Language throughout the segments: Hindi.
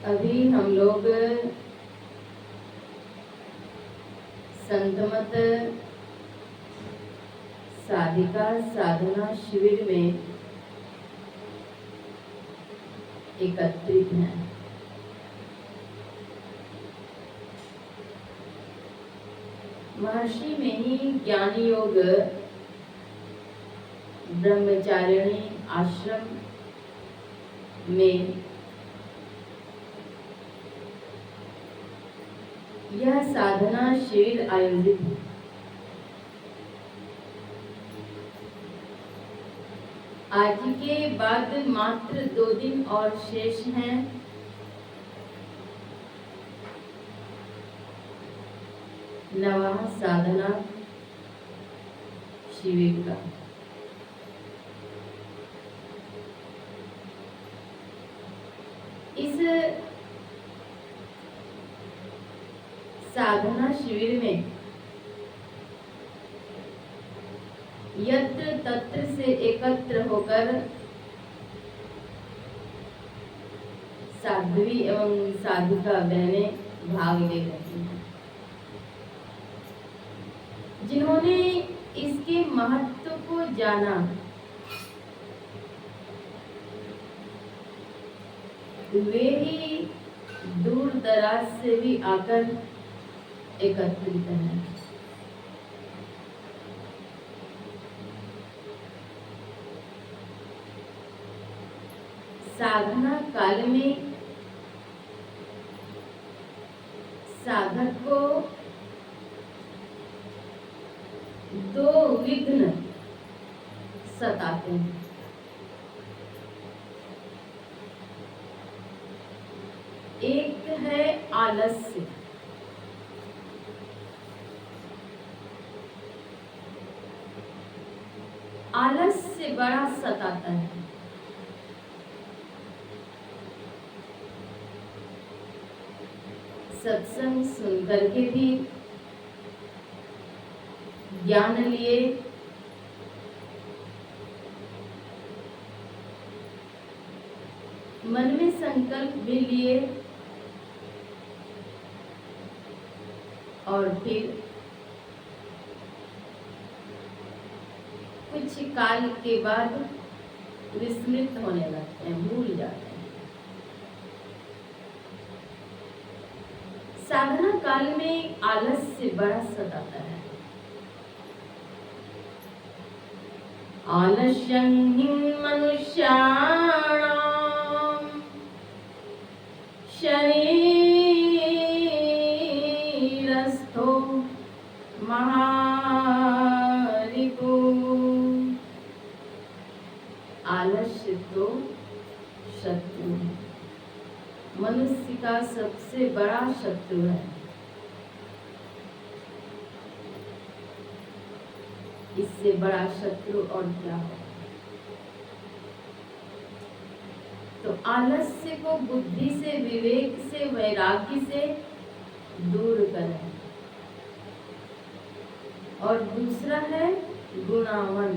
अभी हम लोग संतमत साधिका साधना शिविर में एकत्रित हैं। महर्षि में ही ज्ञान योग ब्रह्मचारिणी आश्रम में यह साधना शिविर आयोजित है। आज के बाद मात्र 2 दिन और शेष हैं। नवा साधना शिविर का इस साधना शिविर में यत्र तत्र से एकत्र होकर साध्वी एवं साधिका बहनें भाग ले रही हैं। जिन्होंने इसके महत्व को जाना, वे ही दूर दराज से भी आकर एकत्रित हैं। साधना काल में साधक को 2 विघ्न सताते हैं। एक है आलस्य, आलस्य बड़ा सताता है। सत्संग सुन करके भी, ज्ञान लिए, मन में संकल्प भी लिए और फिर कुछ काल के बाद विस्मृत होने लगते हैं, भूल जाते हैं। साधना काल में आलस्य बड़ा सताता है। आलस्यं हि मनुष्याणां शरीरस्थो महारिपु। आलस्य तो शत्रु है, मनुष्य का सबसे बड़ा शत्रु है। इससे बड़ा शत्रु और क्या हो। तो आलस्य को बुद्धि से, विवेक से, वैराग्य से दूर करें। और दूसरा है गुणावन।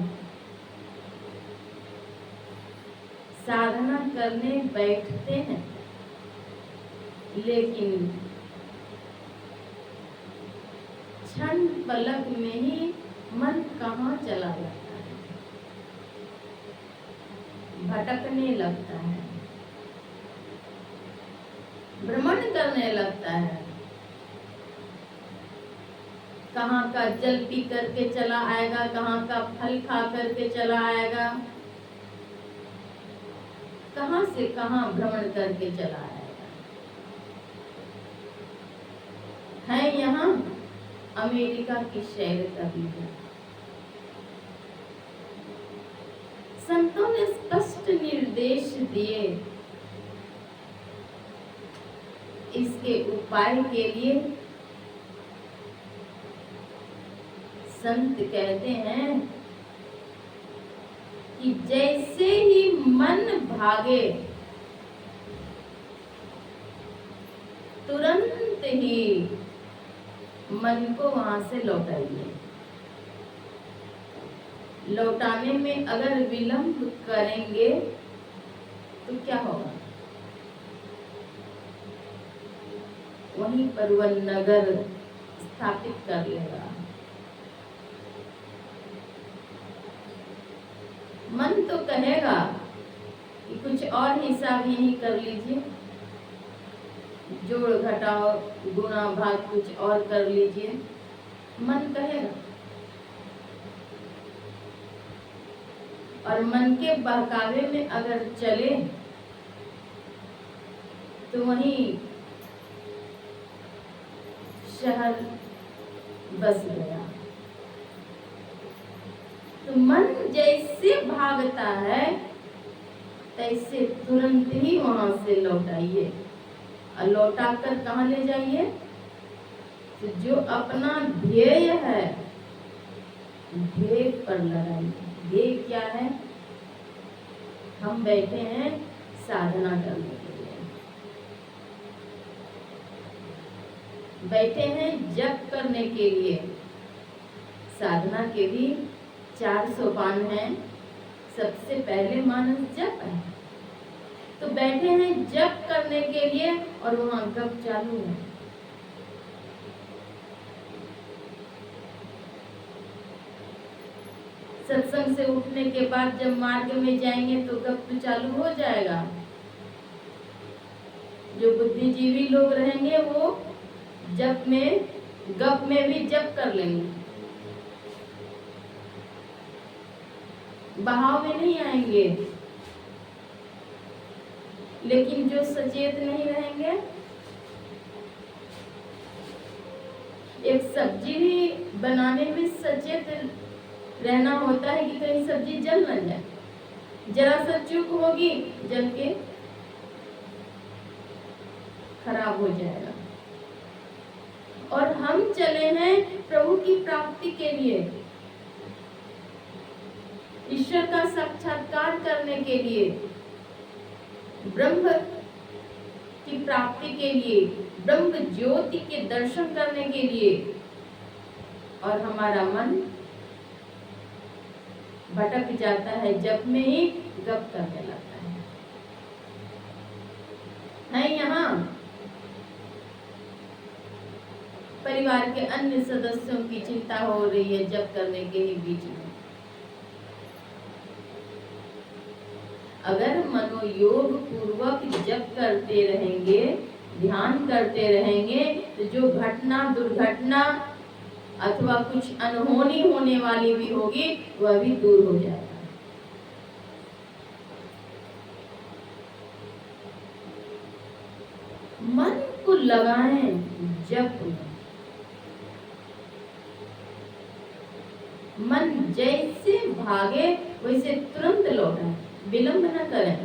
साधना करने बैठते हैं, लेकिन क्षण पलक में ही मन कहाँ चला जाता है, भटकने लगता है, भ्रमण करने लगता है। कहाँ का जल पी करके चला आएगा, कहाँ का फल खा करके चला आएगा, कहाँ से कहाँ भ्रमण करके चला आएगा। है यहाँ अमेरिका की सैर करनी है। संतों ने स्पष्ट निर्देश दिए। इसके उपाय के लिए संत कहते हैं कि जैसे ही मन भागे, तुरंत ही मन को वहां से लौटाइए। लौटाने में अगर विलंब करेंगे तो क्या होगा? वहीं पर वह नगर स्थापित कर लेगा। मन तो कहेगा कि कुछ और हिसाब यही कर लीजिए, जोड़ घटाओ गुणा भाग कुछ और कर लीजिए, मन कहेगा। और मन के बहकावे में अगर चले तो वहीं शहर बस गया। तो मन जैसे भागता है तैसे तुरंत ही वहां से लौटाइए और लौटा कर कहाँ ले जाइए? तो जो अपना ध्येय है ध्येय पर लगाइए। ध्येय क्या है? हम बैठे हैं साधना करने के लिए, बैठे हैं जप करने के लिए। साधना के भी 4 सोपान हैं। सबसे पहले मानस जप है, तो बैठे हैं जप करने के लिए और वहां गप चालू है। सत्संग से उठने के बाद जब मार्ग में जाएंगे तो गप तो चालू हो जाएगा। जो बुद्धिजीवी लोग रहेंगे वो जप में गप में भी जप कर लेंगे, बहाव में नहीं आएंगे। लेकिन जो सचेत नहीं रहेंगे, एक सब्जी भी बनाने में सचेत रहना होता है कि कहीं सब्जी जल न जाए। जरा सा चूक होगी जल के खराब हो जाएगा। और हम चले हैं प्रभु की प्राप्ति के लिए, ईश्वर का साक्षात्कार करने के लिए, ब्रह्म की प्राप्ति के लिए, ब्रह्म ज्योति के दर्शन करने के लिए। और हमारा मन भटक जाता है, जप में ही गप करने लगता है। यहाँ परिवार के अन्य सदस्यों की चिंता हो रही है जप करने के ही बीच में। अगर मनोयोग पूर्वक जप करते रहेंगे, ध्यान करते रहेंगे, तो जो घटना दुर्घटना अथवा कुछ अनहोनी होने वाली भी होगी वह भी दूर हो जाएगा। मन को लगाएं जप में। मन जैसे भागे वैसे तुरंत लौटाएं, विलंब न करें।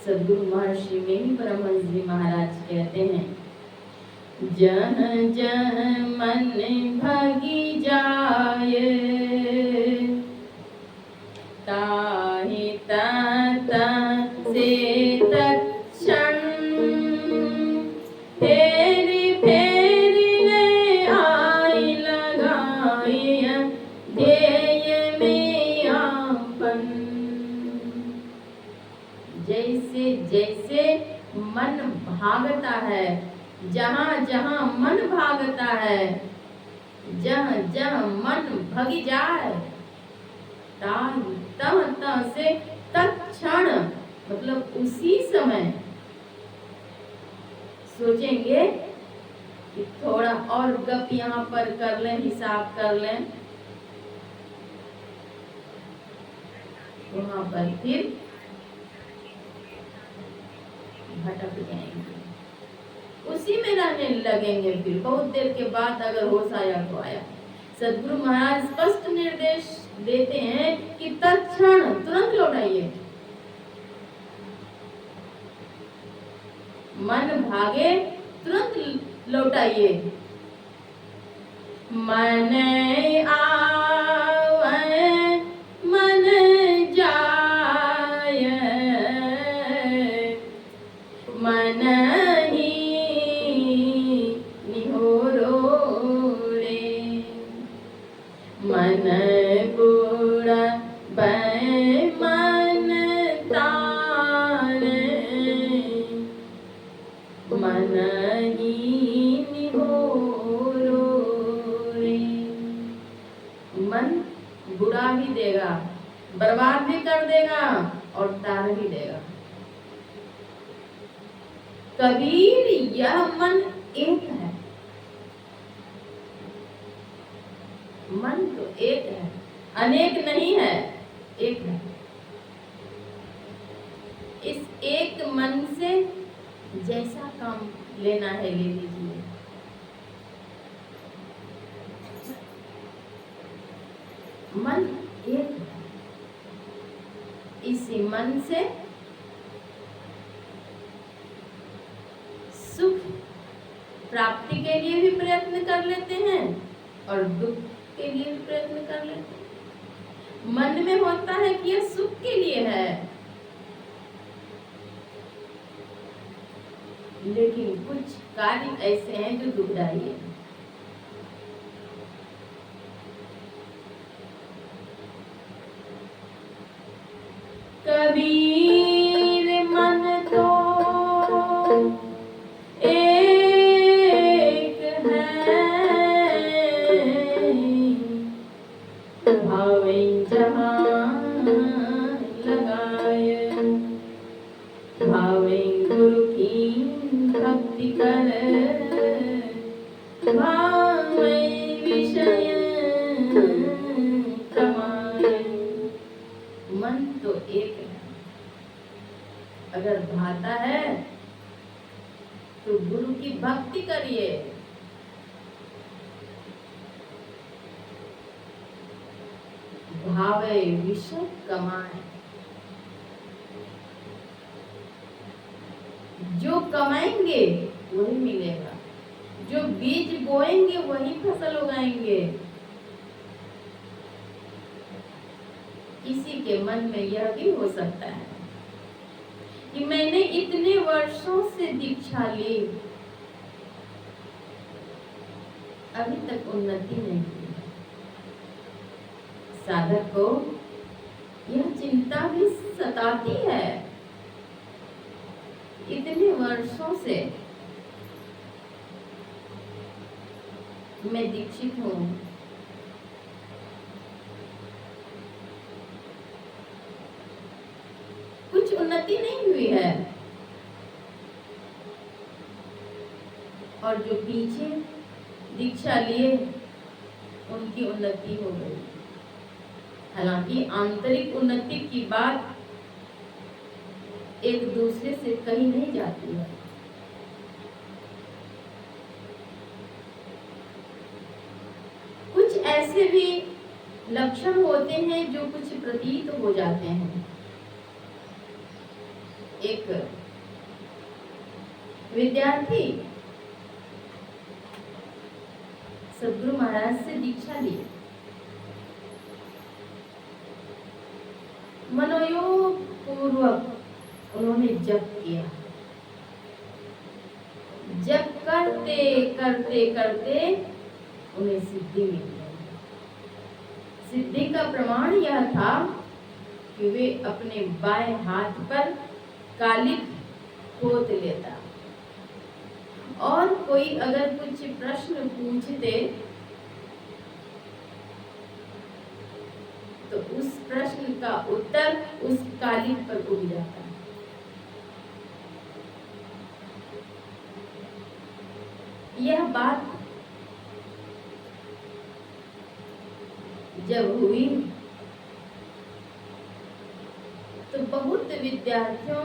सद्गुरु महर्षि में परमहंस जी महाराज कहते हैं, जहाँ जहाँ मन भागी जाए, ताहि तहाँ से तत्क्षण फेरी फेरी ने आई लगाई ध्येय में आपन। जैसे जैसे मन भागता है, जहाँ जहाँ मन भागता है, जहाँ जहाँ मन भगी जाए, तह से तत्क्षण मतलब उसी समय सोचेंगे कि थोड़ा और गप यहाँ पर कर लें, हिसाब कर लें, वहां पर फिर भटक जाएंगे, उसी में रहने लगेंगे। फिर बहुत देर के बाद अगर होश आया तो आया। सद्गुरु महाराज स्पष्ट निर्देश देते हैं कि तत्क्षण तुरंत लौटाइए। मन भागे तुरंत लौटाइए। मन आवे मन जाए, मन मन बुरा मन ताने बर्बाद भी कर देगा और तार भी देगा। कबीर, यह मन एक है। मन तो एक है, अनेक नहीं है, एक है। इस एक मन से जैसा काम लेना है ले लीजिए। मन एक है, इसी मन से सुख प्राप्ति के लिए भी प्रयत्न कर लेते हैं और दुख के लिए भी प्रयत्न कर लेते हैं। मन में होता है कि यह सुख के लिए है, लेकिन कुछ कार्य ऐसे हैं जो दुखदायी है। कबीर, मन तो एक है, भावे जहाँ लगाए, भावे गुरु की भक्ति कर, भावे विषय कमाए। मन तो एक है, अगर भाता है तो गुरु की भक्ति करिए, भावे विषय कमाए। जो कमाएंगे वही मिलेगा, जो बीज बोएंगे वही फसल उगाएंगे। किसी के मन में यह भी हो सकता है कि मैंने इतने वर्षों से दीक्षा ली, अभी तक उन्नति नहीं की। साधक को यह चिंता भी सताती है, इतने वर्षों से मैं दीक्षित हूँ, कुछ उन्नति नहीं हुई है, और जो पीछे दीक्षा लिए उनकी उन्नति हो गई। हालांकि आंतरिक उन्नति की बात एक दूसरे से कही नहीं जाती है। कुछ ऐसे भी लक्षण होते हैं जो कुछ प्रतीत हो जाते हैं। एक विद्यार्थी सद्गुरु महाराज से दीक्षा ली, मनोयोग पूर्वक उन्होंने जप किया। जप करते करते करते उन्हें सिद्धि मिली। सिद्धि का प्रमाण यह था कि वे अपने बाएं हाथ पर कालिक पोत लेता, और कोई अगर कुछ प्रश्न पूछते तो उस प्रश्न का उत्तर उस कालिक पर उग जाता। यह बात जब हुई तो बहुत विद्यार्थियों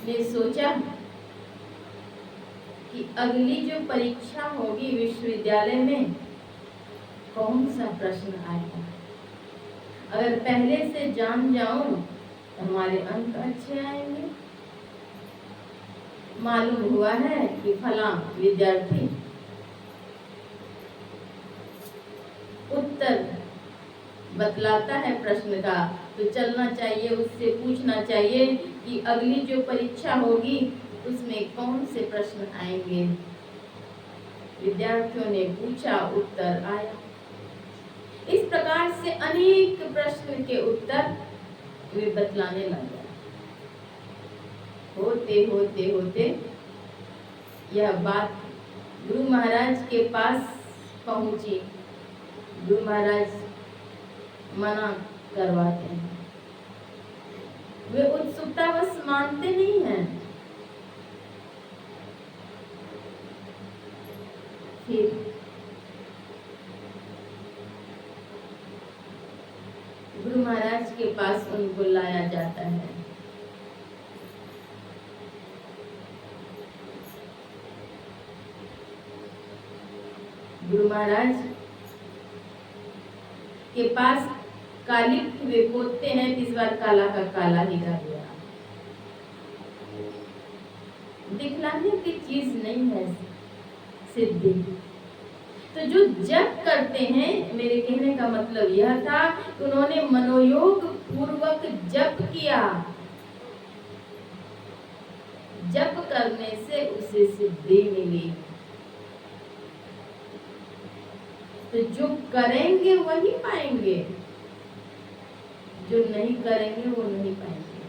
ने सोचा कि अगली जो परीक्षा होगी विश्वविद्यालय में कौन सा प्रश्न आएगा। अगर पहले से जान जाऊं तो हमारे अंक अच्छे आएंगे। मालूम हुआ है कि फला विद्यार्थी उत्तर बतलाता है प्रश्न का, तो चलना चाहिए, उससे पूछना चाहिए कि अगली जो परीक्षा होगी उसमें कौन से प्रश्न आएंगे। विद्यार्थियों ने पूछा, उत्तर आया। इस प्रकार से अनेक प्रश्न के उत्तर वे बतलाने लगे। होते होते होते यह बात गुरु महाराज के पास पहुंची। गुरु महाराज मना करवाते हैं। वे उत्सुकता बस मानते नहीं हैं। फिर गुरु महाराज के पास उनको लाया जाता है। गुरु महाराज के पास काली वे पोतते हैं, इस बार काला का काला ही रह गया। दिखलाने की चीज नहीं है सिद्धि। तो जो जप करते हैं, मेरे कहने का मतलब यह था कि उन्होंने मनोयोग पूर्वक जप किया। जप करने से उसे सिद्धि मिली। तो जो करेंगे वही पाएंगे, जो नहीं करेंगे वो नहीं पाएंगे।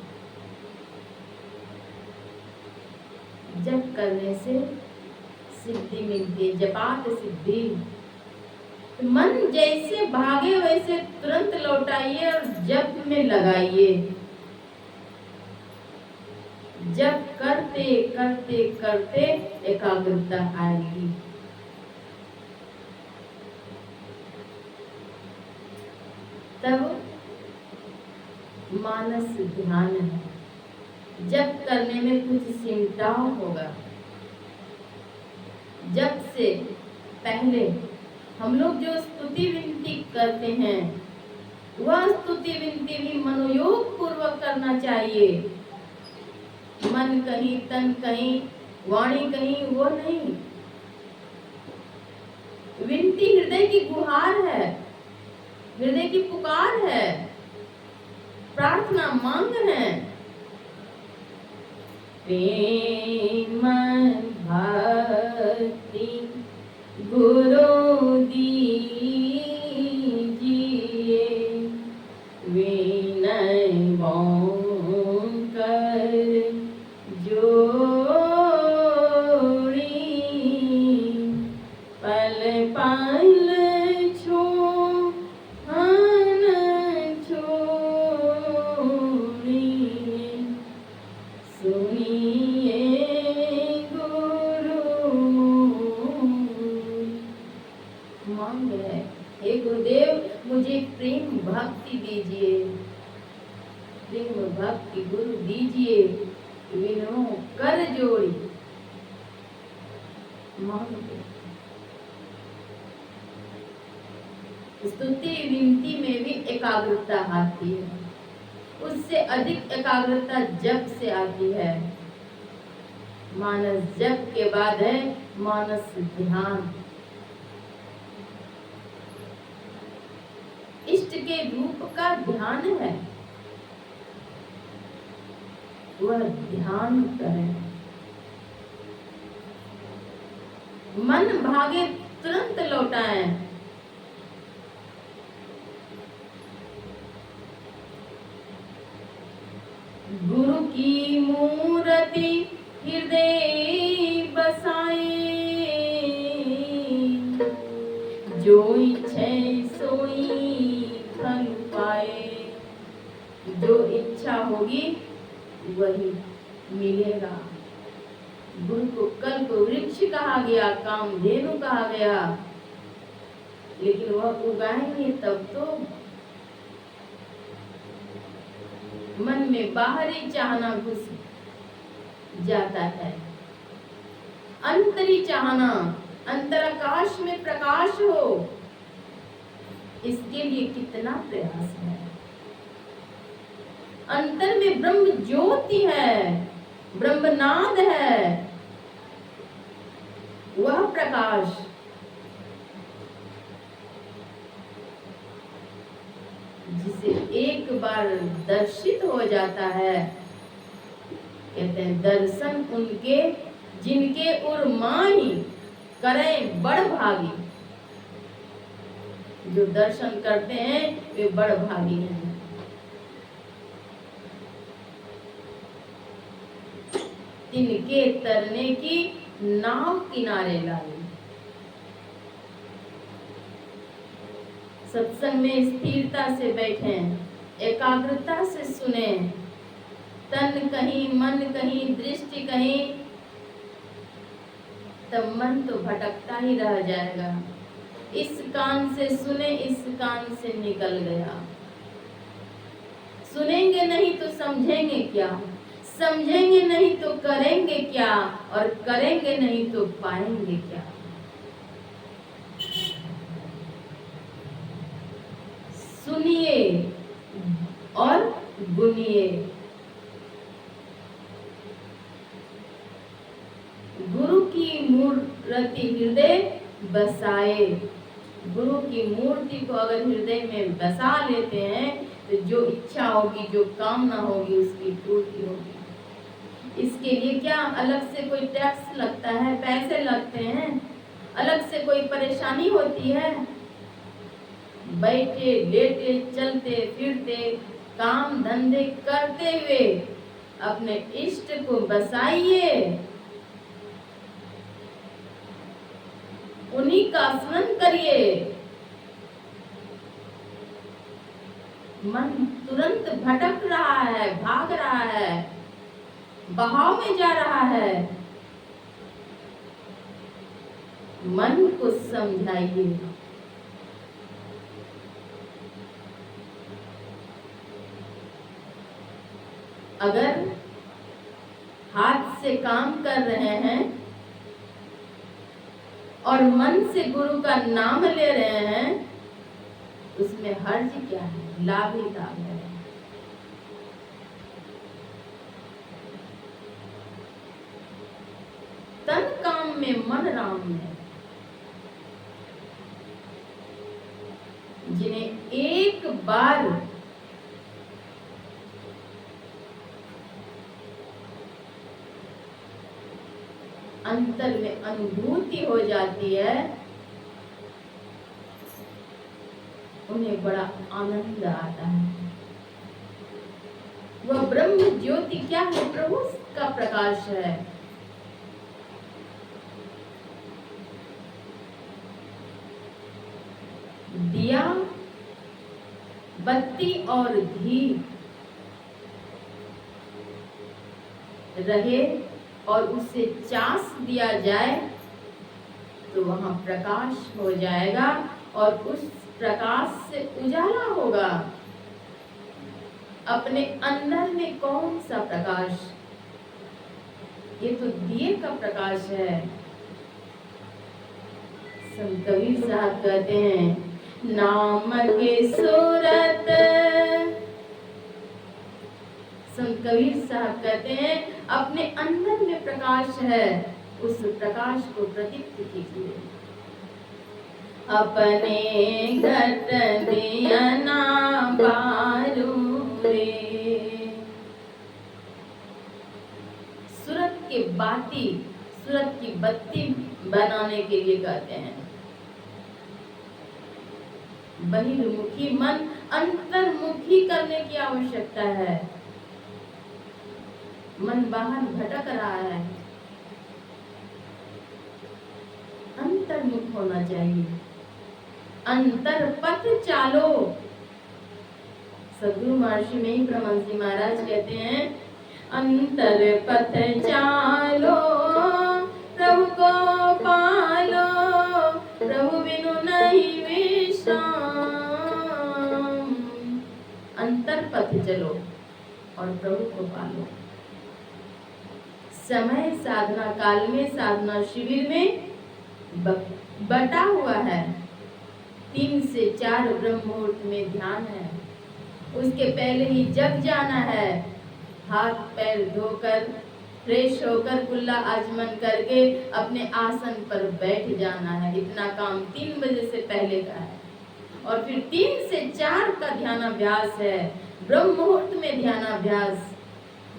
जप करने से सिद्धि मिलती है, जपात सिद्धि। तो मन जैसे भागे वैसे तुरंत लौटाइए और जप में लगाइए। जप करते करते करते एकाग्रता आएगी। तब मानस ध्यान है। जप करने में कुछ सिमटाव होगा। जप से पहले हम लोग जो स्तुति विनती करते हैं, वह स्तुति विनती भी मनोयोग पूर्वक करना चाहिए। मन कहीं, तन कहीं, वाणी कहीं, वो नहीं। विनती हृदय की गुहार है, हृदय की पुकार है, प्रार्थना मांग है। प्रेम भक्ति गुरु दीजिए, विनय कर जोड़ी, पल पल भक्ति दीजिए, प्रेम भक्ति गुरु दीजिए, विनो कर जोड़ी मांगते। स्तुति विनती में भी एकाग्रता आती है। उससे अधिक एकाग्रता जप से आती है। मानस जप के बाद है मानस ध्यान। इष्ट के रूप का ध्यान है, वह ध्यान करें। मन भागे तुरंत लौटाएं। गुरु की मूर्ति हृदय बसाए, जो इच्छे सोई फल पाए। जो इच्छा होगी वही मिलेगा। गुरु को कल को वृक्ष कहा गया, कामधेनु कहा गया, लेकिन वह उगाएंगे तब तो। मन में बाहरी चाहना घुस जाता है, अंतरी चाहना, अंतराकाश में प्रकाश हो, इसके लिए कितना प्रयास है। अंतर में ब्रह्म ज्योति है, ब्रह्मनाद है, वह प्रकाश जिसे एक बार दर्शित हो जाता है, कहते हैं दर्शन उनके जिनके उर माही करें बड़ भागी। जो दर्शन करते हैं वे बड़ भागी हैं। तिनके तरने की नाव किनारे लाई। सत्संग में स्थिरता से बैठें, एकाग्रता से सुने। तन कहीं, मन कहीं, दृष्टि कहीं, तब मन तो भटकता ही रह जाएगा। इस कान से सुने, इस कान से निकल गया। सुनेंगे नहीं तो समझेंगे क्या, समझेंगे नहीं तो करेंगे क्या, और करेंगे नहीं तो पाएंगे क्या। सुनिए और गुनिए। गुरु की मूर्ति हृदय बसाए। गुरु की मूर्ति को अगर हृदय में बसा लेते हैं तो जो इच्छा होगी, जो कामना होगी, उसकी पूर्ति होगी। इसके लिए क्या अलग से कोई टैक्स लगता है, पैसे लगते हैं, अलग से कोई परेशानी होती है? बैठे लेटे चलते फिरते काम धंधे करते हुए अपने इष्ट को बसाइए, उन्हीं का स्मरण करिए। मन तुरंत भटक रहा है, भाग रहा है, बहाव में जा रहा है। मन को समझाइए। अगर हाथ से काम कर रहे हैं और मन से गुरु का नाम ले रहे हैं, उसमें हर्ज क्या है? लाभ ही लाभ है। तन काम में, मन राम में। जिन्हें एक बार अंतर में अनुभूति हो जाती है, उन्हें बड़ा आनंद आता है। वह ब्रह्म ज्योति क्या है? प्रभु का प्रकाश है। दिया, बत्ती और घी रहे और उसे चास दिया जाए तो वहां प्रकाश हो जाएगा और उस प्रकाश से उजाला होगा। अपने अंदर में कौन सा प्रकाश? ये तो दिए का प्रकाश है। संत कबीर साहब कहते हैं, नाम के सूरत। संत कबीर साहब कहते हैं, अपने अंदर में प्रकाश है, उस प्रकाश को प्रदीप्त कीजिए। अपने घट दिया ना पारू रे। सूरत के बाती, सूरत की बत्ती बनाने के लिए कहते हैं। बहिर्मुखी मन अंतर्मुखी करने की आवश्यकता है। मन बाहर भटक रहा है, अंतर्मुख होना चाहिए। अंतर पथ चालो। सद्गुरु महर्षि में परमहंस महाराज कहते हैं, अंतर पथ चालो, प्रभु को पालो, प्रभु बिनु नहीं विश्राम। अंतर पथ चलो और प्रभु को पालो। समय साधना काल में, साधना शिविर में बटा हुआ है। 3 से 4 ब्रह्म मुहूर्त में ध्यान है। उसके पहले ही जग जाना है। हाथ पैर धोकर फ्रेश होकर कुल्ला आचमन करके अपने आसन पर बैठ जाना है। इतना काम 3 बजे से पहले का है। और फिर 3 से 4 का ध्यानाभ्यास है। ब्रह्म मुहूर्त में ध्यानाभ्यास।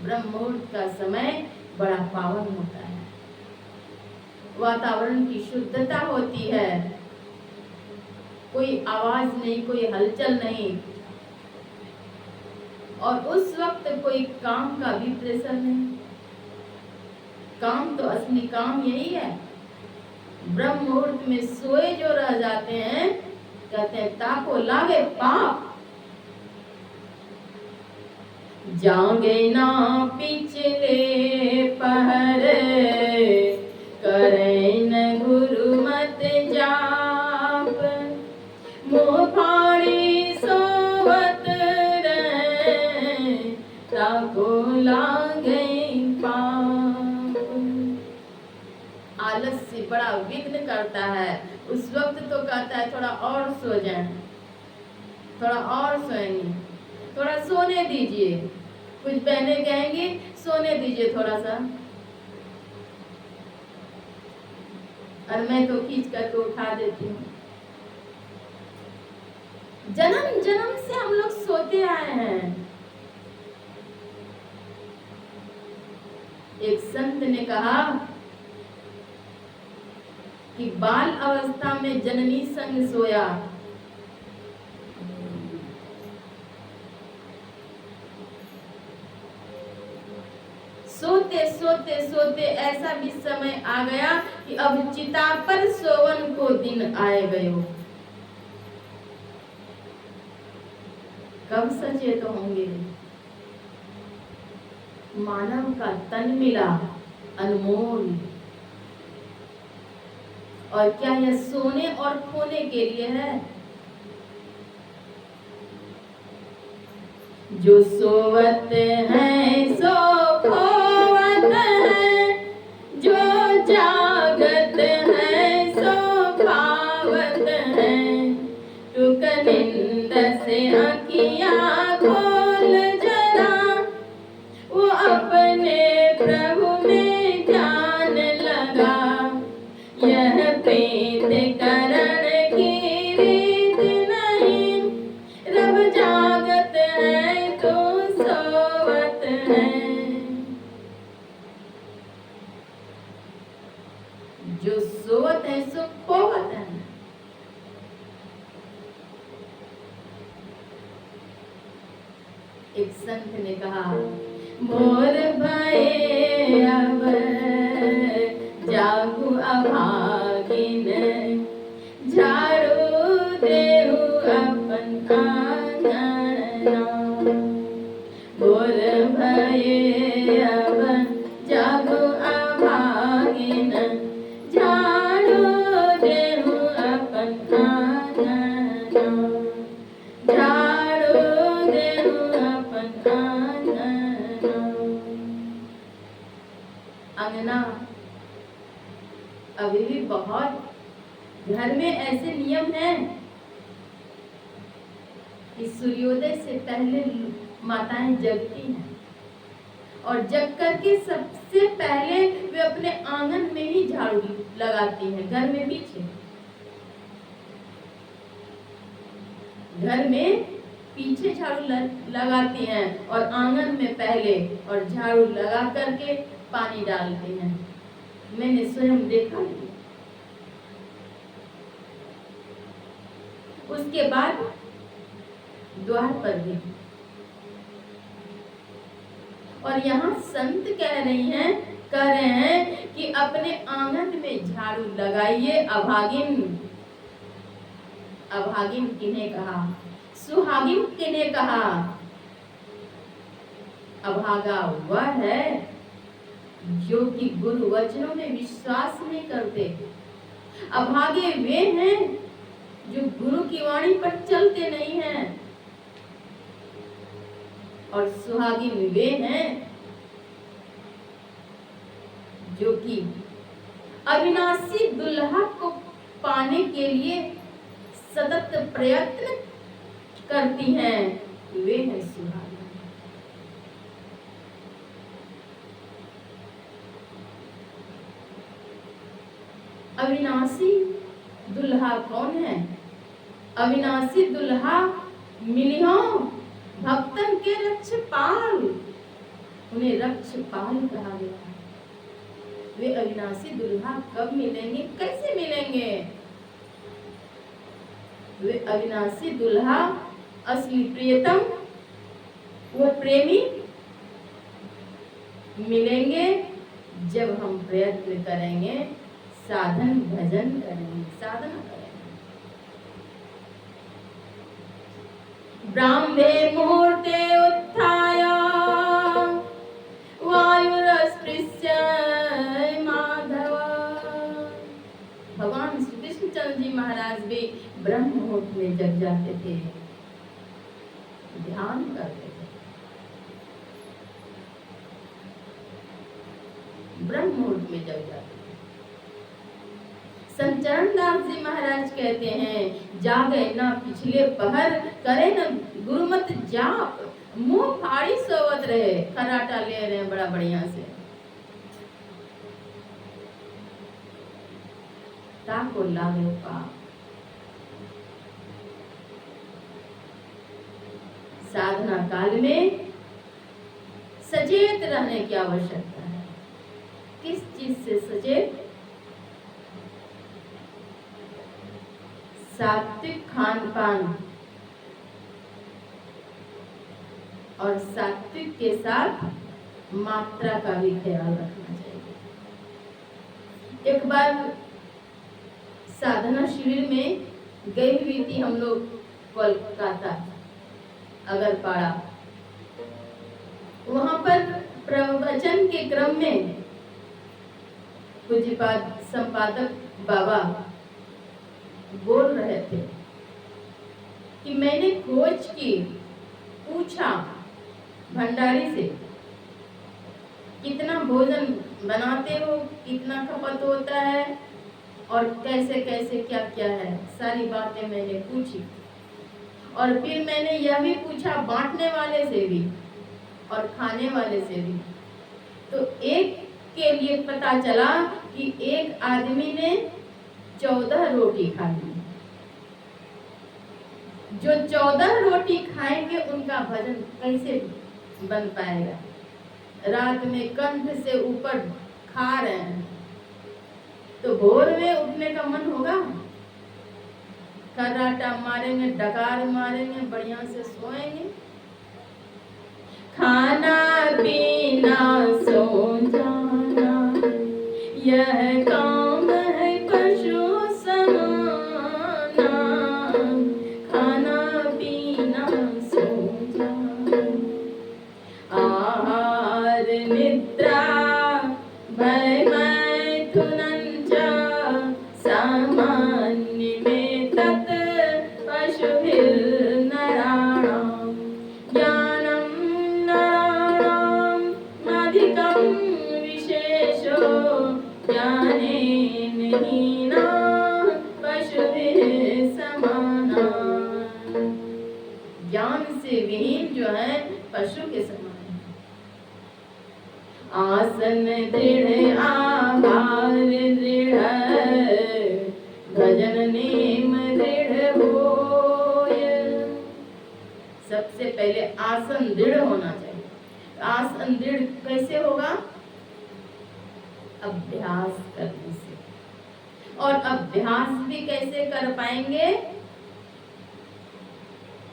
ब्रह्म मुहूर्त का समय बड़ा पावन होता है। वातावरण की शुद्धता होती है, कोई आवाज नहीं, कोई हलचल नहीं, और उस वक्त कोई काम का भी प्रेशर नहीं। काम तो असली काम यही है। ब्रह्म मुहूर्त में सोए जो रह जाते हैं, कहते हैं ताको लागे पाप, जागे ना पिछले पहर, करें न गुरु मत जाप, मुँह फाड़ी सोवत रहे, ताको लागे पाप। आलस्य बड़ा विघ्न करता है। उस वक्त तो कहता है थोड़ा और सो जाएं, थोड़ा और सोएंगे, थोड़ा सोने दीजिए। कुछ बहने कहेंगी सोने दीजिए थोड़ा सा, और मैं तो खींच करके उठा देती हूँ। जन्म जन्म से हम लोग सोते आए हैं। एक संत ने कहा कि बाल अवस्था में जननी संग सोया, सोते सोते सोते ऐसा भी समय आ गया कि अब चिता पर सोवन को दिन आए गयो। कब सचेत होंगे? मानव का तन मिला अनमोल, और क्या यह सोने और खोने के लिए है? जो सोवत हैं सो खोवत हैं, जो जागत हैं सो पावत हैं, टुक निंद से आँखियाँ खोल जरा, वो अपने प्रभु में ध्यान लगा, यह प्रीत करण की रीत नहीं, रब जागत है तो सोवत है। जो सोवत है सो खोवत है। एक संत ने कहा मोर भये अब जागू अभागिन, झाड़ू देहु अपन आंगना, मोर भये अब जागू अभागिन, झाड़ू देहु अपन आंगना, झाड़ू देहु अपन आंगना। अंगना अभी भी बहुत घर में ऐसे नियम हैं कि सूर्योदय से पहले माताएं जगती हैं, और जग करके सबसे पहले वे अपने आंगन में ही झाड़ू लगाती हैं। घर में पीछे, घर में पीछे झाड़ू लगाती हैं और आंगन में पहले, और झाड़ू लगा करके पानी डालती हैं। मैंने स्वयं देखा है। उसके बाद द्वार पर भी, और यहाँ संत कह रहे हैं कि अपने आंगन में झाड़ू लगाइए। अभागिन, अभागिन किन्हें कहा? सुहागिन किन्हें कहा? अभागा वह है जो कि गुरु वचनों में विश्वास नहीं करते। अभागे वे हैं जो गुरु की वाणी पर चलते नहीं हैं, और सुहागिन वे हैं जो कि अविनाशी दुल्हा को पाने के लिए सतत प्रयत्न करती हैं। वे हैं सुहागिन। अविनाशी दुल्हा कौन है? अविनाशी दुल्हा मिलियो भक्तन के रक्षपाल, उन्हें रक्षपाल कहा गया है। वे अविनाशी दुल्हा कब मिलेंगे, कैसे मिलेंगे? वे अविनाशी दुल्हा असली प्रियतम, वो प्रेमी मिलेंगे जब हम प्रयत्न करेंगे, साधन भजन करेंगे, साधना करेंगे। ब्राह्मे मुहूर्ते उत्थाय वायुरस्पृश्य माधव। भगवान श्री कृष्णचंद्र जी महाराज भी ब्रह्म मुहूर्त में जग जाते थे, ध्यान करते थे। ब्रह्म मुहूर्त में जग जाते थे। संत चरणदास जी महाराज कहते हैं, जागे न पिछले पहर, करे न गुरुमत जाप, मुंह फाड़ी सोवत रहे। खराटा ले रहे हैं बड़ा बढ़िया से। ताको लागे पाप। साधना काल में सचेत रहने की आवश्यकता है। किस चीज से सचेत? सात्विक खान पान और सात्विक के साथ मात्रा का भी ख्याल रखना चाहिए। एक बार साधना शिविर में गई हुई थी हम लोग कोलकाता अगरपाड़ा। वहां पर प्रवचन के क्रम में पूज्यपाद संपादक बाबा बोल रहे थे कि मैंने खोज की, पूछा भंडारी से, कितना भोजन बनाते हो, कितना खपत होता है और कैसे कैसे क्या क्या है, सारी बातें मैंने पूछी। और फिर मैंने यह भी पूछा बांटने वाले से भी और खाने वाले से भी। तो एक के लिए पता चला कि एक आदमी ने 14 रोटी खाई। जो 14 रोटी खाएंगे उनका भजन कैसे बन पाएगा? रात में कंठ से ऊपर खा रहे हैं तो भोर में उठने का मन होगा? खर्राटा मारेंगे, डकार मारेंगे, बढ़िया से सोएंगे। खाना पीना सो जाना यह काम है पशु समाना। खाना पीना सो जाना, आहार निद्रा भय मैथुनं च सामान्य में तत् पशुभिर्नराणाम्। ज्ञानं नराणाम् अधिकं विशेषो ज्ञानेन हीना पशुभिः समाना। ज्ञान से विहीन जो है पशु के समान है। आसन दृढ़ आहार दृढ़ भजन नेम दृढ़ होय। सबसे पहले आसन दृढ़ होना चाहिए। आसन दृढ़ कैसे होगा? अभ्यास करने से। और अभ्यास भी कैसे कर पाएंगे?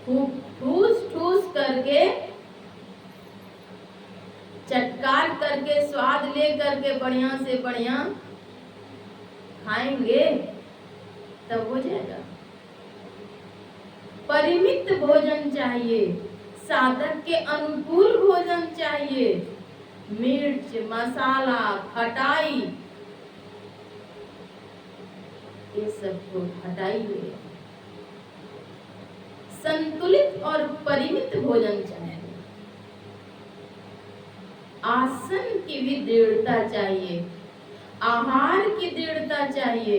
खूब ठूस ठूस करके, चटकार करके, स्वाद ले करके बढ़िया से बढ़िया खाएंगे तब हो जाएगा। परिमित भोजन चाहिए, साधक के अनुकूल भोजन चाहिए। मिर्च, मसाला, खटाई, ये सब को हटाइए। संतुलित और परिमित भोजन चाहिए। आसन की भी दृढ़ता चाहिए, आहार की दृढ़ता चाहिए।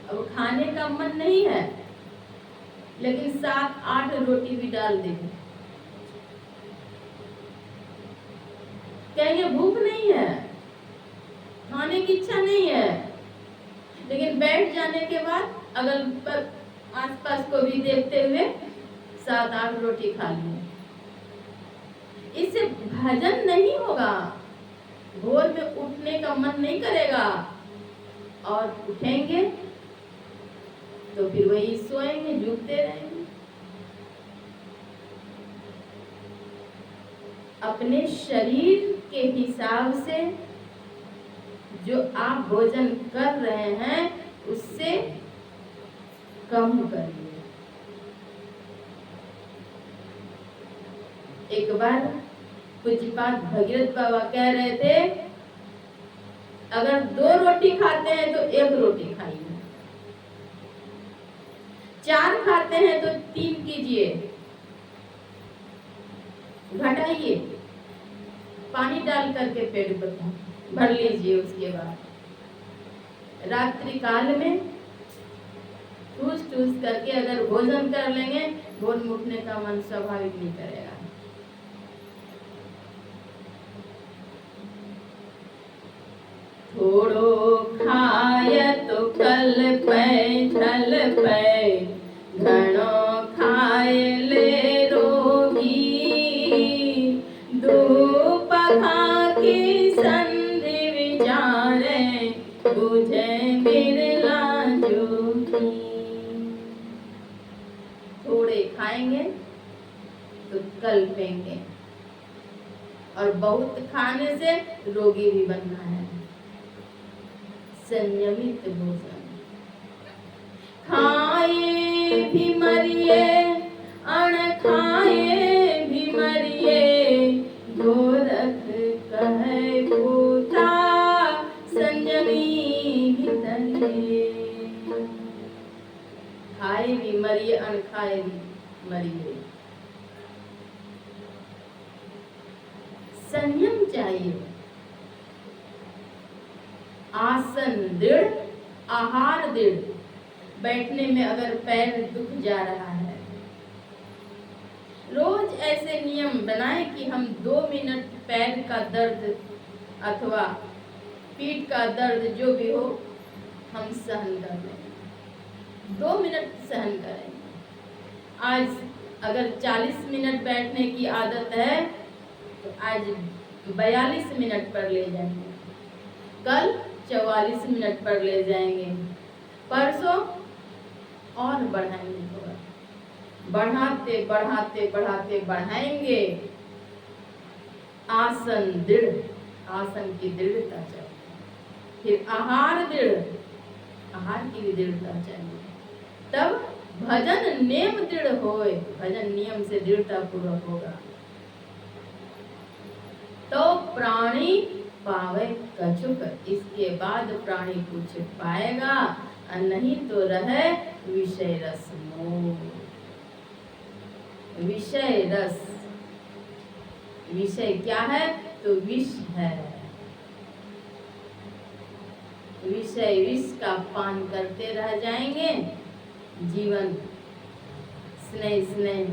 अब खाने का मन नहीं है लेकिन 7-8 रोटी भी डाल देंगे, कहेंगे भूख नहीं है, खाने की इच्छा नहीं है, लेकिन बैठ जाने के बाद अगल पर आसपास को भी देखते हुए 7-8 रोटी खा लिए। इससे भजन नहीं होगा, भोर में उठने का मन नहीं करेगा और उठेंगे तो फिर वही सोएंगे, झुकते रहेंगे। अपने शरीर के हिसाब से जो आप भोजन कर रहे हैं उससे कम करिए। एक बार पूज्यपाद भगीरथ बाबा कह रहे थे, अगर 2 रोटी खाते हैं तो 1 रोटी खाइए, 4 खाते हैं तो 3 कीजिए, घटाइए, पानी डाल करके पेट भर लीजिए। उसके बाद रात्रि काल में ठूस ठूस करके अगर भोजन कर लेंगे, भोर में उठने का मन स्वाभाविक नहीं करेगा। थोड़ो खाय तो कल पे छल पे, घणो खाय ले रोगी, धूप खाके संधि विचारे, बुझे बिरला जोगी। थोड़े खाएंगे तो कल्पेंगे, और बहुत खाने से रोगी भी बनना है। संयमित भोजन, खाए भी मरिए, अण खाए भी मरिए, गोरख कहे पूता, संयमी भी तरिए। खाए भी मरिए, अण खाए भी मरिए। संयम चाहिए। आसन दृढ़, आहार दृढ़। बैठने में अगर पैर दुख जा रहा है, रोज ऐसे नियम बनाएं कि हम 2 मिनट पैर का दर्द अथवा पीठ का दर्द जो भी हो, हम सहन कर लें। 2 मिनट सहन करें। आज अगर 40 मिनट बैठने की आदत है तो आज 42 मिनट पर ले जाएंगे, कल 44 मिनट पर ले जाएंगे, परसों और बढ़ाएंगे, थोड़ा बढ़ाते बढ़ाते बढ़ाते बढ़ाएंगे। आसन दृढ़, आसन की दृढ़ता चाहिए। फिर आहार दृढ़, आहार की भी दृढ़ता चाहिए। तब भजन नियम दृढ़ होए, भजन नियम से दृढ़ता पूर्वक होगा तो प्राणी पावे कछुक। इसके बाद प्राणी कुछ पाएगा, और नहीं तो रहे विषय रस मोह। विषय रस, विषय क्या है तो विष है। विषय विष का पान करते रह जाएंगे, जीवन स्नेह स्नेह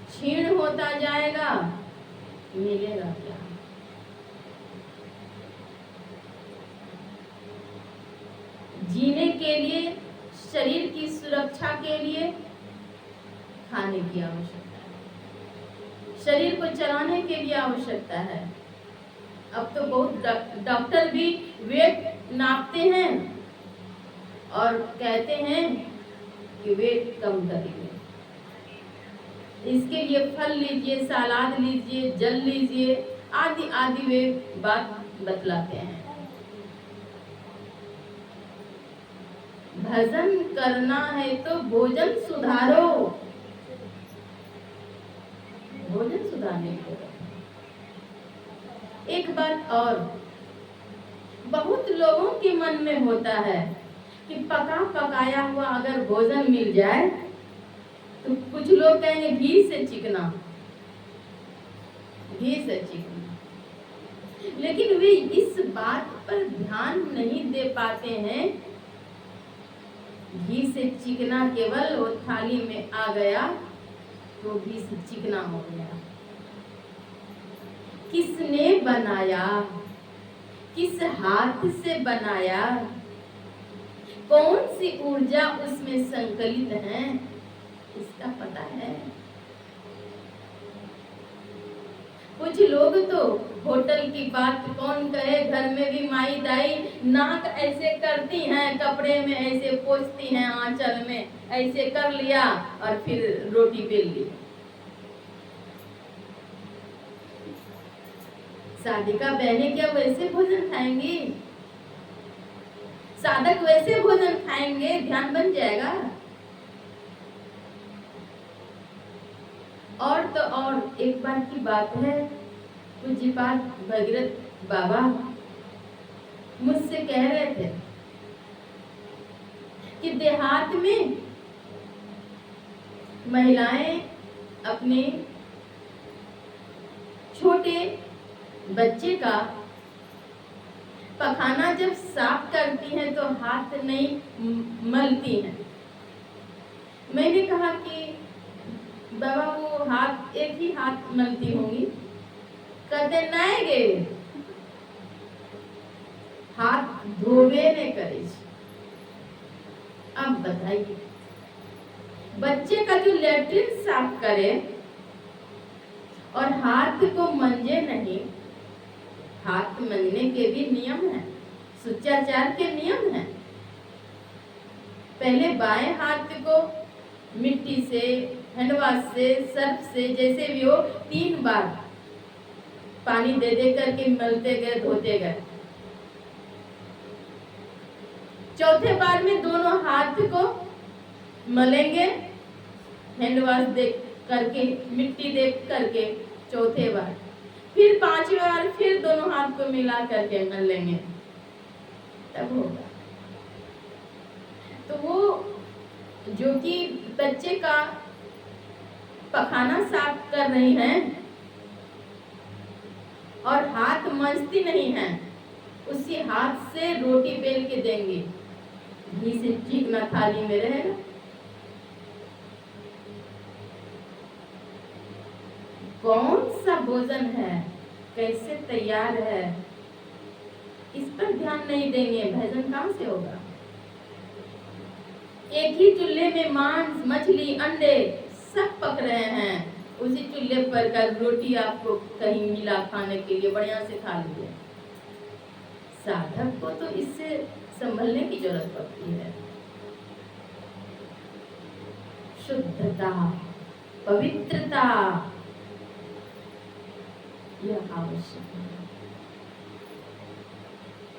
क्षीण होता जाएगा, मिलेगा क्या। जीने के लिए, शरीर की सुरक्षा के लिए खाने की आवश्यकता है, शरीर को चलाने के लिए आवश्यकता है। अब तो बहुत डॉक्टर भी वेट नापते हैं और कहते हैं कि वेट कम करिए, इसके लिए फल लीजिए, सलाद लीजिए, जल लीजिए, आदि आदि वे बात बतलाते हैं। भजन करना है तो भोजन सुधारो, भोजन सुधारने को। एक बात और, बहुत लोगों के मन में होता है कि पका पकाया हुआ अगर भोजन मिल जाए तो कुछ लोग कहेंगे घी से चिकना, घी से चिकना, लेकिन वे इस बात पर ध्यान नहीं दे पाते हैं। घी से चिकना केवल वो थाली में आ गया तो घी से चिकना हो गया। किसने बनाया, किस हाथ से बनाया, कौन सी ऊर्जा उसमें संकलित है, इसका पता है। कुछ लोग तो होटल की बात कौन कहे, घर में भी माई दाई नाक ऐसे करती हैं, कपड़े में ऐसे पोंछती हैं, आंचल में ऐसे कर लिया और फिर रोटी बेल ली। शादी का बहनें क्या वैसे भोजन खाएंगी? साधक वैसे भोजन खाएंगे, ध्यान बन जाएगा। और तो और एक बार की बात है, पूज्यपाद भगीरथ बाबा मुझसे कह रहे थे कि देहात में महिलाएं अपने छोटे बच्चे का पखाना जब साफ करती हैं तो हाथ नहीं मलती हैं। मैंने कहा कि बाबा वो हाथ एक ही हाथ मलती होंगी। कहते नहीं गे, हाथ धोबे ने करे। अब बताइए, बच्चे का जो लेटरिन साफ करे और हाथ को मंजे नहीं। हाथ मंजने के भी नियम है, शिष्टाचार के नियम है। पहले बाएं हाथ को मिट्टी से, हैंडवाश से, सर्फ से, जैसे भी हो 3 बार पानी दे दे करके मलते गए, धोते गए। चौथे बार में दोनों हाथ को मलेंगे, हैंडवाश दे करके, मिट्टी दे करके चौथे बार। फिर 5वीं बार फिर दोनों हाथ को मिला करके मल लेंगे, तब होगा। तो वो जो कि बच्चे का पखाना साफ कर रही हैं और हाथ मंजती नहीं है, उसी हाथ से रोटी बेल के देंगे, घी से चिकना थाली में रहेगा। कौन सा भोजन है, कैसे तैयार है, इस पर ध्यान नहीं देंगे, भोजन कहां से होगा। एक ही चूल्हे में मांस, मछली, अंडे सब पक रहे हैं, उसी चूल्हे पर का रोटी आपको कहीं मिला खाने के लिए, बढ़िया से खा लीजिए। साधक को तो इससे संभलने की जरूरत पड़ती है। शुद्धता, पवित्रता, यह आवश्यक है।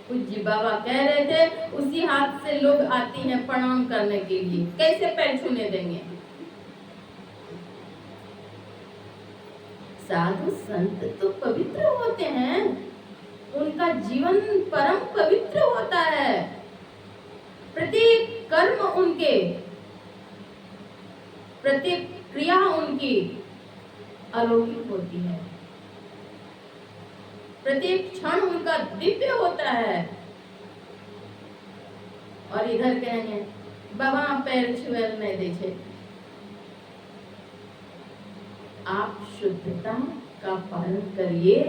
पूज्य बाबा कह रहे थे, उसी हाथ से लोग आती हैं प्रणाम करने के लिए, कैसे पैर छूने देंगे। साधु संत तो पवित्र होते हैं, उनका जीवन परम पवित्र होता है। प्रत्येक कर्म उनके, प्रत्येक क्रिया उनकी अलौकिक होती है, प्रत्येक क्षण उनका दिव्य होता है। और इधर कहेंगे बाबा पैर छुए नहीं दे छे। आप शुद्धता का पालन करिए।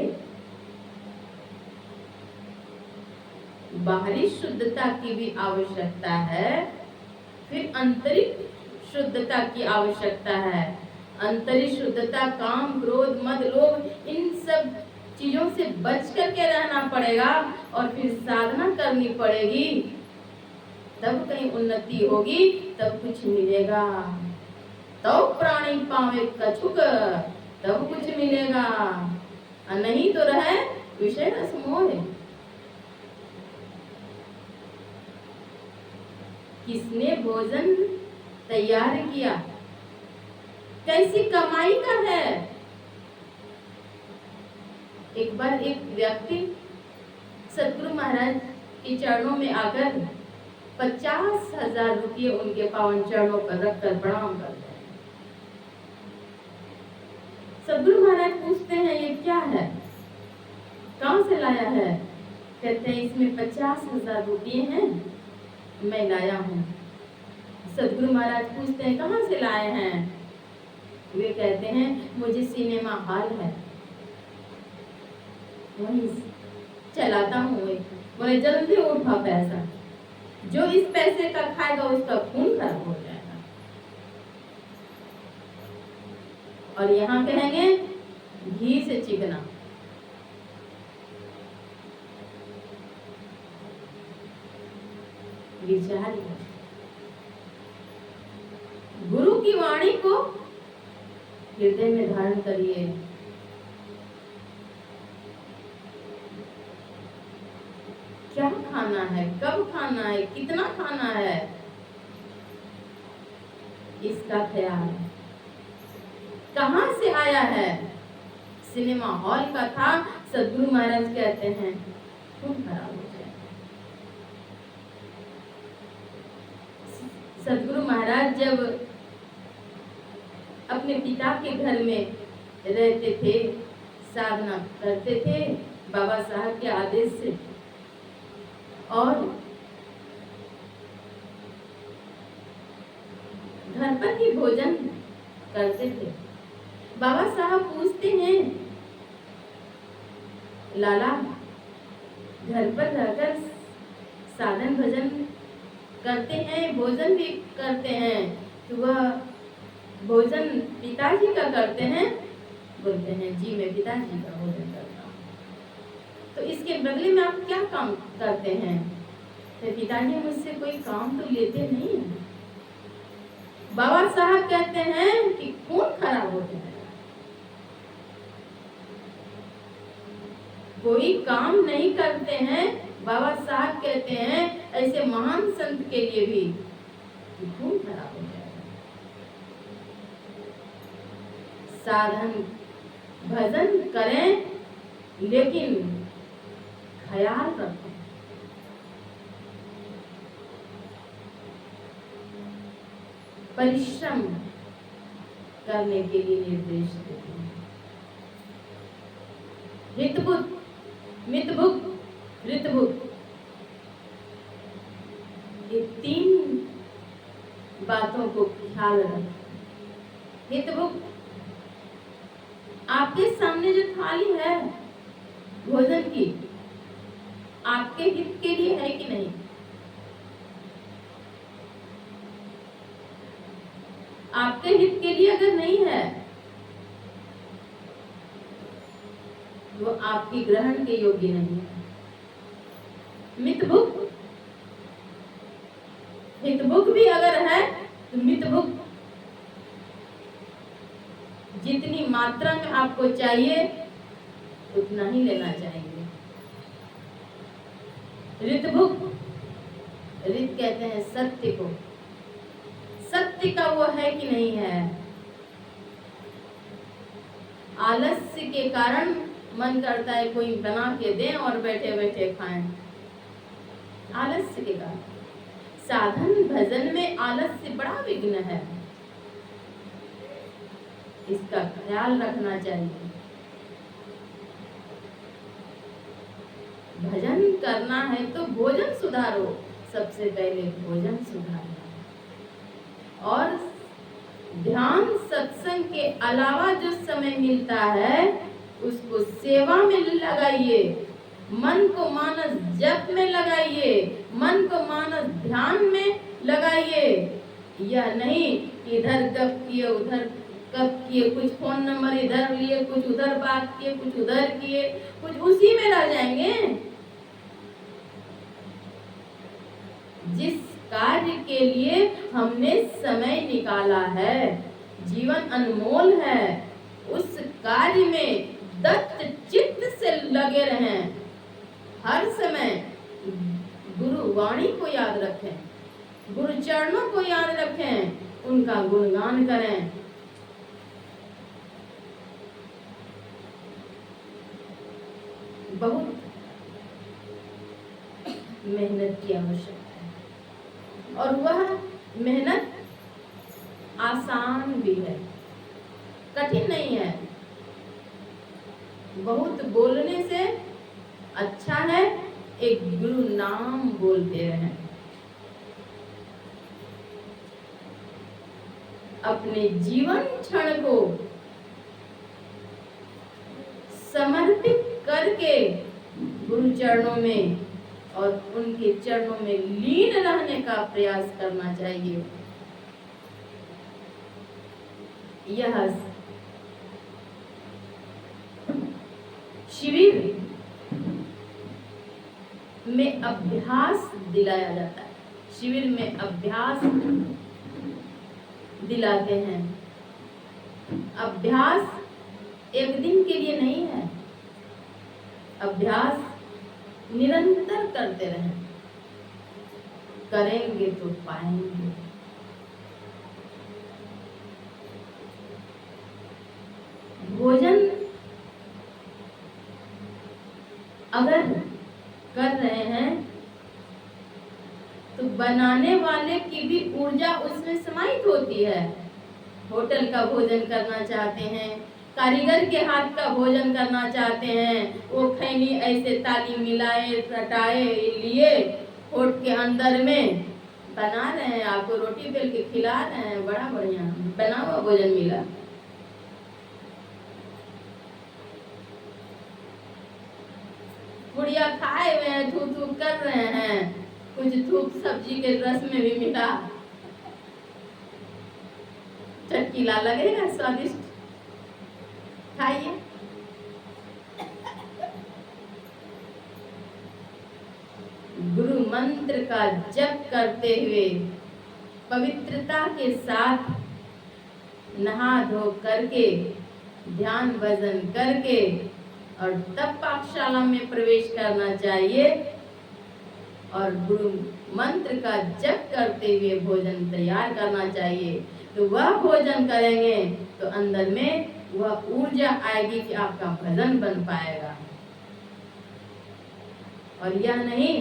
बाहरी शुद्धता की भी आवश्यकता है, फिर आंतरिक शुद्धता की आवश्यकता है। आंतरिक शुद्धता काम, क्रोध, मद, लोभ, इन सब चीजों से बच करके रहना पड़ेगा और फिर साधना करनी पड़ेगी, तब कहीं उन्नति होगी, तब कुछ मिलेगा। तब प्राणी पावे कछुक, तब कुछ मिलेगा, और नहीं तो रहे विषय रस मोह। किसने भोजन तैयार किया, कैसी कमाई का है। एक बार एक व्यक्ति सतगुरु महाराज के चरणों में आकर 50,000 रुपये उनके पावन चरणों पर रखकर प्रणाम करते हैं। सतगुरु महाराज पूछते हैं ये क्या है, कहां से लाया है। कहते हैं इसमें 50,000 रुपये हैं, मैं लाया हूँ। सतगुरु महाराज पूछते हैं कहां से लाए हैं। वे कहते हैं मुझे सिनेमा हॉल है, वहीं चलाता हूँ। बोले जल्दी उठा पैसा, जो इस पैसे का खाएगा उसका खून खराब हो जाएगा। और यहाँ कहेंगे घी से चिकना। विचार गुरु की वाणी को हृदय में धारण करिए। क्या खाना है, कब खाना है, कितना खाना है, इसका ख्याल। कहां से आया है, सिनेमा हॉल का था, सदगुरु महाराज कहते हैं खून खराब हो जाए। सदगुरु महाराज जब अपने पिता के घर में रहते थे, साधना करते थे बाबा साहब के आदेश से, और घर पर ही भोजन करते थे। बाबा साहब पूछते हैं, लाला घर पर रहकर साधन भजन करते हैं, भोजन भी करते हैं, तो वह भोजन पिताजी का करते हैं? बोलते हैं जी मैं पिताजी का भोजन करता हूँ। तो इसके बदले में आप क्या काम करते हैं? तो पिताजी मुझसे कोई काम तो लेते नहीं है। बाबा साहब कहते हैं कि खून खराब हो जाएगा, कोई काम नहीं करते हैं। बाबा साहब कहते हैं ऐसे महान संत के लिए भी खून खराब हो जाएगा। साधन भजन करें, लेकिन ख्याल रखें, परिश्रम करने के लिए निर्देश देते हैं। हितभुत, मितभुत, ऋतभुत, ये 3 बातों को ख्याल रखें। हितभुत, आपके सामने जो थाली है भोजन की, आपके हित के लिए है कि नहीं? आपके हित के लिए अगर नहीं है, वो आपकी ग्रहण के योग्य नहीं है। मितभुक, हितभुक भी अगर है तो मितभुक, जितनी मात्रा में आपको चाहिए उतना ही लेना चाहिए। ऋतभुक, ऋत कहते हैं सत्य को, सत्य का वो है कि नहीं है। आलस्य के कारण मन करता है कोई बना के दे और बैठे बैठे खाएं, आलस्य के कारण। साधन भजन में आलस्य बड़ा विघ्न है, इसका ख्याल रखना चाहिए। भजन करना है तो भोजन सुधारो, सबसे पहले भोजन सुधारो, और ध्यान सत्संग के अलावा जो समय मिलता है उसको सेवा में लगाइए, मन को मानस जप में लगाइए, मन को मानस ध्यान में लगाइए। यह नहीं इधर गप किए उधर गप किए, कुछ फोन नंबर इधर लिए, कुछ उधर बात किए, कुछ उधर किए, कुछ उसी में रह जाएंगे। जिस कार्य के लिए हमने समय निकाला है, जीवन अनमोल है, उस कार्य में दत्त चित्त से लगे रहें। हर समय गुरु वाणी को याद रखें, गुरु चरणों को याद रखें, उनका गुणगान करें। बहुत मेहनत की आवश्यकता है, और वह मेहनत आसान भी है, कठिन नहीं है। बहुत बोलने से अच्छा है एक गुरु नाम बोलते रहें। अपने जीवन क्षण को समर्पित करके गुरु चरणों में और उनके चरणों में लीन रहने का प्रयास करना चाहिए। यह शिविर में अभ्यास दिलाया जाता है, शिविर में अभ्यास दिलाते हैं। अभ्यास एक दिन के लिए नहीं है, अभ्यास निरंतर करते रहें, करेंगे तो पाएंगे। भोजन अगर कर रहे हैं तो बनाने वाले की भी ऊर्जा उसमें समाहित होती है। होटल का भोजन करना चाहते हैं, कारीगर के हाथ का भोजन करना चाहते हैं, वो खैनी ऐसे ताली मिलाए सटाए लिए होठ के अंदर में बना रहे हैं, आपको रोटी बेल के खिला रहे हैं, बड़ा बढ़िया बना हुआ भोजन मिला। गुड़िया खाए हुए हैं, थू थू कर रहे हैं, कुछ थूक सब्जी के रस में भी मिला, चटकीला लगेगा, स्वादिष्ट, खाइए। गुरु मंत्र का जप करते हुए पवित्रता के साथ नहा धो करके ध्यान भजन करके और तब पाकशाला में प्रवेश करना चाहिए और गुरु मंत्र का जप करते हुए भोजन तैयार करना चाहिए। तो वह भोजन करेंगे तो अंदर में वह ऊर्जा आएगी कि आपका भजन बन पाएगा। और यह नहीं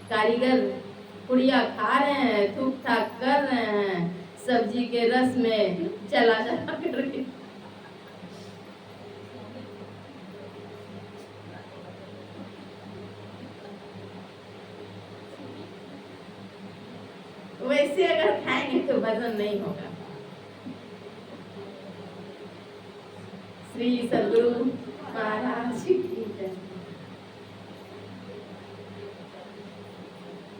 कारीगर पुड़िया खा रहे हैं, थूक थाक कर रहे हैं, सब्जी के रस में चला करके वैसे अगर खाएंगे तो भजन नहीं होगा। श्री सद्गुरु महाराज